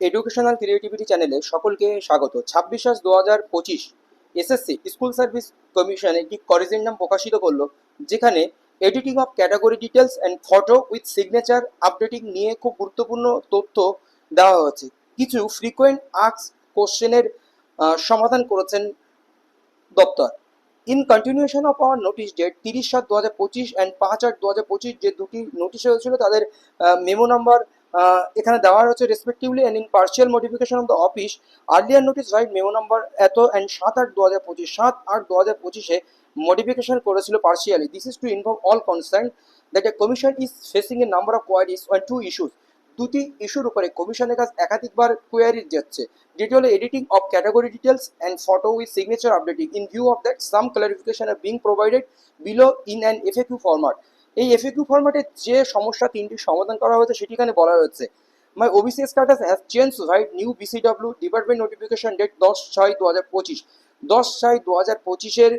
Educational creativity চ্যানেলে সকলকে স্বাগত। 26/7/2025 এসএসসি স্কুল সার্ভিস কমিশন একটি করিজেন্ডাম প্রকাশিত করলো, যেখানে editing of category details and photo with signature updating নিয়ে খুব গুরুত্বপূর্ণ তথ্য দেওয়া হয়েছে। কিছু ফ্রিকোয়েন্ট আস্ক কোশ্চেনের সমাধান করেছেন দপ্তর। In continuation of our notice date 30/7/2025 and 5/8/2025, যে দুটি নোটিশ হয়েছিল তাদের মেমো নাম্বার এখানে দেওয়া হচ্ছে respectively, and in partial modification of the office earlier notice right memo number এত অ্যান্ড 7/8/2025 7/8/2025-এ মডিফিকেশন করেছিল partially. This is to involve all concern that a commission is facing a number of queries on two issues. দুটি ইস্যুর উপরে কমিশনের কাছে একাধিকবার query যাচ্ছে, যেটি হলো editing of category details and photo with signature updating. In view of that some clarification are being provided below in an FAQ format. এই এফএকিউ ফরম্যাটে যে সমস্যা তিনটি সমাধান করা হয়েছে সেটি এখানে বলা হয়েছে। My OBC status has change right new BCW department notification date 10/6/2025 10/6/2025-এর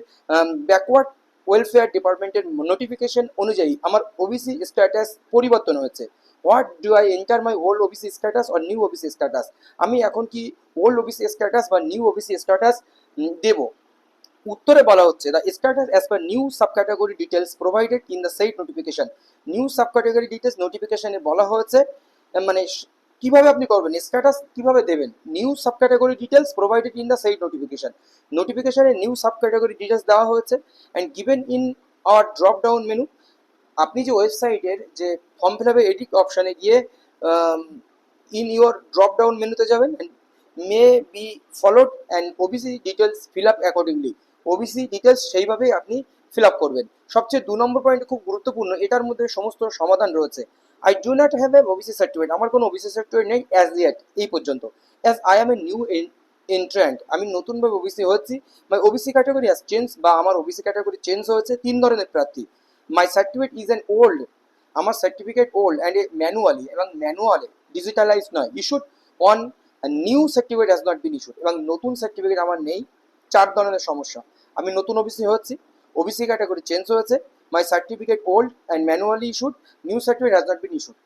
ব্যাকওয়ার্ড ওয়েলফেয়ার ডিপার্টমেন্টের নোটিফিকেশন অনুযায়ী আমার ওবিসি স্ট্যাটাস পরিবর্তন হয়েছে। What do I enter my old OBC status or new OBC status? আমি এখন কি ওল্ড ওবিসি স্ট্যাটাস বা নিউ ওবিসি স্ট্যাটাস দেব? উত্তরে বলা হচ্ছে the status as per new subcategory details provided in the said notification. New subcategory details নোটিফিকেশনে বলা হয়েছে মানে কিভাবে আপনি করবেন, স্ট্যাটাস কিভাবে দেবেন। New subcategory details provided in the said notification, নোটিফিকেশনে নিউ সাবক্যাটাগরি ডিটেলস দেওয়া হয়েছে and given in our drop down menu. আপনি যে ওয়েবসাইটের যে ফর্ম ফিল আপে এডিট অপশানে গিয়ে ইন ইউর ড্রপ ডাউন মেনুতে যাবেন, may be followed and OBC details fill up accordingly. OBC details সেইভাবেই আপনি ফিল আপ করবেন। সবচেয়ে 2 নম্বর পয়েন্ট খুব গুরুত্বপূর্ণ, এটার মধ্যে সমস্ত সমাধান রয়েছে। I do not have a OBC certificate, আমার কোনো ওবিসি সার্টিফিকেট নেই অ্যাজ ইয়েট, এই পর্যন্ত। As I am a new entrant, আমি নতুনভাবে ওবিসি হচ্ছি। My OBC category has change, বা আমার ওবিসি ক্যাটাগরি চেঞ্জ হয়েছে। 3 ধরনের প্রার্থী। My certificate is an old, আমার certificate old and a manually, এবং ম্যানুয়ালে ডিজিটালাইজ নয়। Issued on new certificate has not been issued, এবং নতুন সার্টিফিকেট আমার নেই। 4 ধরনের সমস্যা। আমি নতুন ওবিসি হচ্ছি, ওবিসি ক্যাটাগরি চেঞ্জ হয়েছে, my certificate old and manually issued, new certificate has not been issued,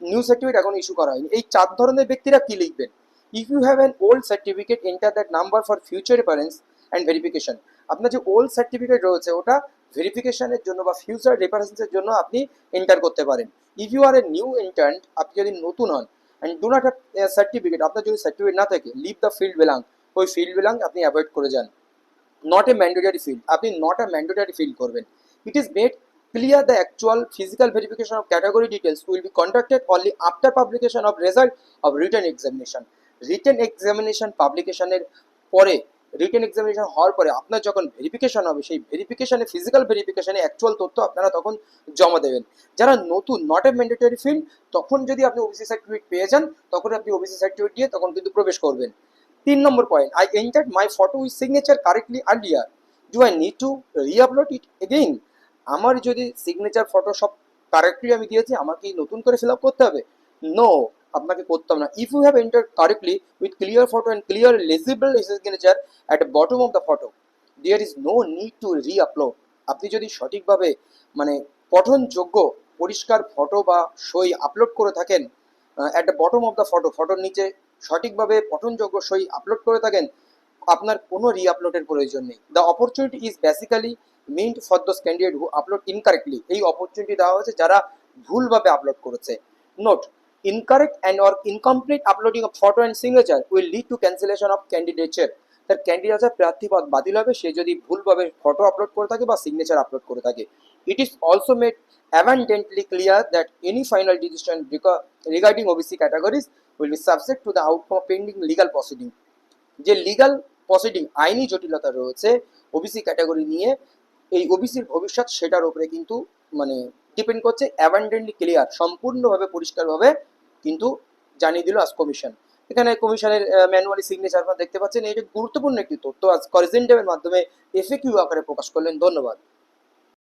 new certificate এখন ইস্যু করা হয়নি। এই 4 ধরনের ব্যক্তিরা কি লিখবেন? If you have an old certificate enter that number for future reference and verification. আপনার যে ওল্ড সার্টিফিকেট রয়েছে ওটা ভেরিফিকেশনের জন্য বা ফিউচার রেফারেন্সের জন্য আপনি এন্টার করতে পারেন। If you are a new entrant, আপনি যদি নতুন হন and do not have certificate, আপনার যদি সার্টিফিকেট না থাকে, লিভ দ্য ফিল্ড বেলাং, ওই ফিল্ড বেলাং আপনি অ্যাভয়েড করে যান। নট এ ম্যান্ডেটরি ফিল্ড, আপনি নট এ ম্যান্ডেটরি ফিল্ড করবেন। It is made clear the actual physical verification of category details will be conducted only after publication of result of written examination. Written examination পাবলিকেশনের পরে, written examination হওয়ার পরে আপনার যখন verification হবে, সেই ভেরিফিকেশনে, physical ভেরিফিকেশনে actual তথ্য আপনারা তখন জমা দেবেন। যারা নতুন, নট এ ম্যান্ডেটরি ফিল্ড, তখন যদি আপনি ওবিসি সার্টিফিকেট পেয়ে যান, তখন আপনি ওবিসি সার্টিফিকেট দিয়ে তখন কিন্তু প্রবেশ করবেন। 3 number point, I entered my photo with signature correctly earlier, do I need to reupload it again? আমার যদি সিগনেচার ফটো সব কারেক্টলি আমি দিয়েছি, আমাকে নতুন করে ফিল আপ করতে হবে? নো, আপনাকে করতে হবে না। If you have enter correctly with clear photo and clear legible signature at the bottom of the photo, there is no need to reupload. আপনি যদি সঠিকভাবে মানে পঠনযোগ্য পরিষ্কার ফটো বা সই আপলোড করে থাকেন, at the bottom of the photo, ফটোর নিচে সঠিকভাবে পঠনযোগ্য সই আপলোড করে থাকেন, আপনার কোনো রিআপলোডের প্রয়োজন নেই। The opportunity is basically meant for those candidate who upload incorrectly. এই অপরচুনিটি দেওয়া হয়েছে যারা ভুলভাবে আপলোড করেছে। Note, incorrect and or incomplete uploading of photo and signature will lead to cancellation of candidature. তার ক্যান্ডিডেটের প্রার্থীপদ বাতিল হবে সে যদি ভুলভাবে ফটো আপলোড করে থাকে বা সিগনেচার আপলোড করে থাকে। It is also made abundantly clear that any final decision regarding OBC categories will be subject to the outcome of pending legal proceeding. যে লিগাল প্রসিডিং, আইনি জটিলতা রয়েছে ওবিসি ক্যাটাগরি নিয়ে, এই ওবিসির ভবিষ্যৎ সেটার উপরে কিন্তু মানে ডিপেন্ড করছে। অ্যাবান্ডেন্টলি ক্লিয়ার, সম্পূর্ণভাবে পরিষ্কারভাবে কিন্তু জানিয়ে দিল আজ কমিশন। এখানে কমিশনের ম্যানুয়ালি সিগনেচার আপনারা দেখতে পাচ্ছেন। এটা গুরুত্বপূর্ণ একটি তথ্য আজ করিজেন্ডামের মাধ্যমে এফএকিউ আকারে প্রকাশ করলেন। ধন্যবাদ।